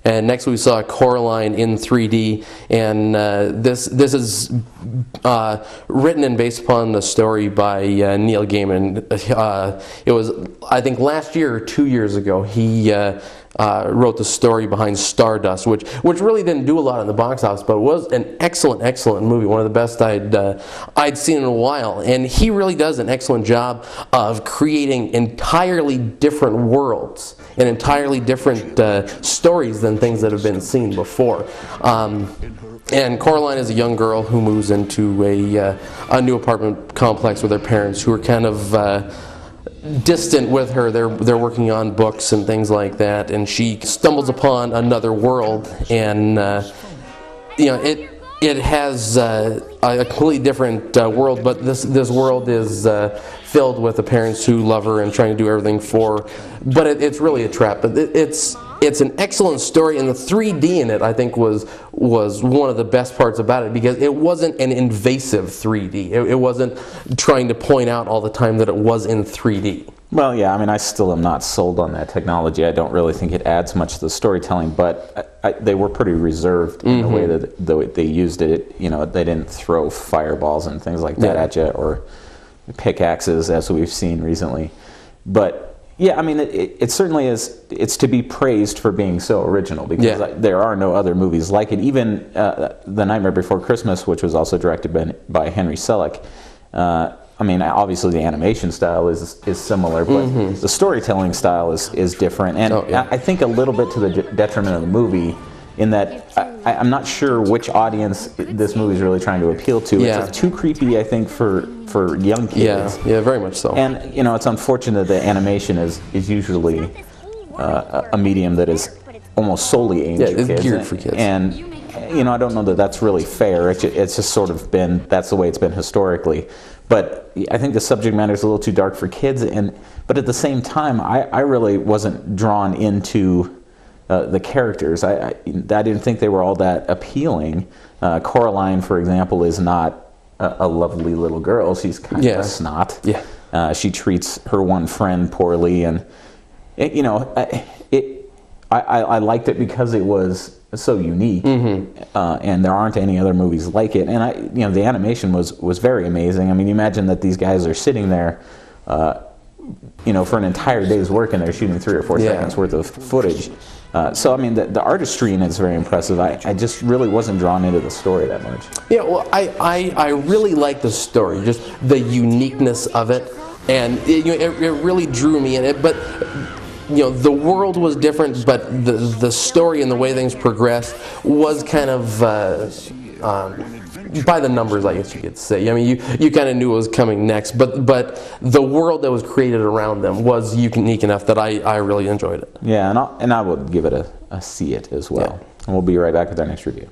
And next we saw Coraline in 3D, and this is written and based upon the story by Neil Gaiman. It was, I think, last year or 2 years ago, he wrote the story behind Stardust, which really didn't do a lot in the box office, but it was an excellent movie, one of the best I'd seen in a while. And he really does an excellent job of creating entirely different worlds and entirely different stories than things that have been seen before. And Coraline is a young girl who moves into a new apartment complex with her parents, who are kind of distant with her. They're working on books and things like that, and she stumbles upon another world, and it has a completely different world, but this world is filled with the parents who love her and trying to do everything for her. But it's really a trap. But it's an excellent story, and the 3D in it, I think, was one of the best parts about it, because it wasn't an invasive 3D. It wasn't trying to point out all the time that it was in 3D. Well, yeah, I mean, I still am not sold on that technology. I don't really think it adds much to the storytelling, but they were pretty reserved in the way that they used it. You know, they didn't throw fireballs and things like that at you, or pickaxes, as we've seen recently. But yeah, I mean, it certainly is. It's to be praised for being so original, because there are no other movies like it. Even The Nightmare Before Christmas, which was also directed by Henry Selick. I mean, obviously the animation style is similar, but the storytelling style is different, and I think a little bit to the detriment of the movie, in that I'm not sure which audience this movie is really trying to appeal to. Yeah. It's too creepy, I think, for young kids. Yeah, very much so. And you know, it's unfortunate that animation is usually a medium that is almost solely aimed at kids. Geared for kids. And you know, I don't know that that's really fair. It's just sort of been, that's the way it's been historically. But I think the subject matter is a little too dark for kids. But at the same time, I really wasn't drawn into the characters. I didn't think they were all that appealing. Coraline, for example, is not a lovely little girl. She's kind of a snot. Yeah. She treats her one friend poorly, and you know, I liked it because it was so unique, and there aren't any other movies like it. And the animation was very amazing. I mean, you imagine that these guys are sitting there, for an entire day's work, and they're shooting 3 or 4 seconds worth of footage. So I mean, the artistry in it is very impressive. I just really wasn't drawn into the story that much. Yeah, well, I really like the story, just the uniqueness of it, and it really drew me in it. But the world was different, but the story and the way things progressed was kind of by the numbers, I guess you could say. I mean, you kind of knew what was coming next, but the world that was created around them was unique enough that I really enjoyed it. Yeah, and I would give it a see it as well. Yeah. And we'll be right back with our next review.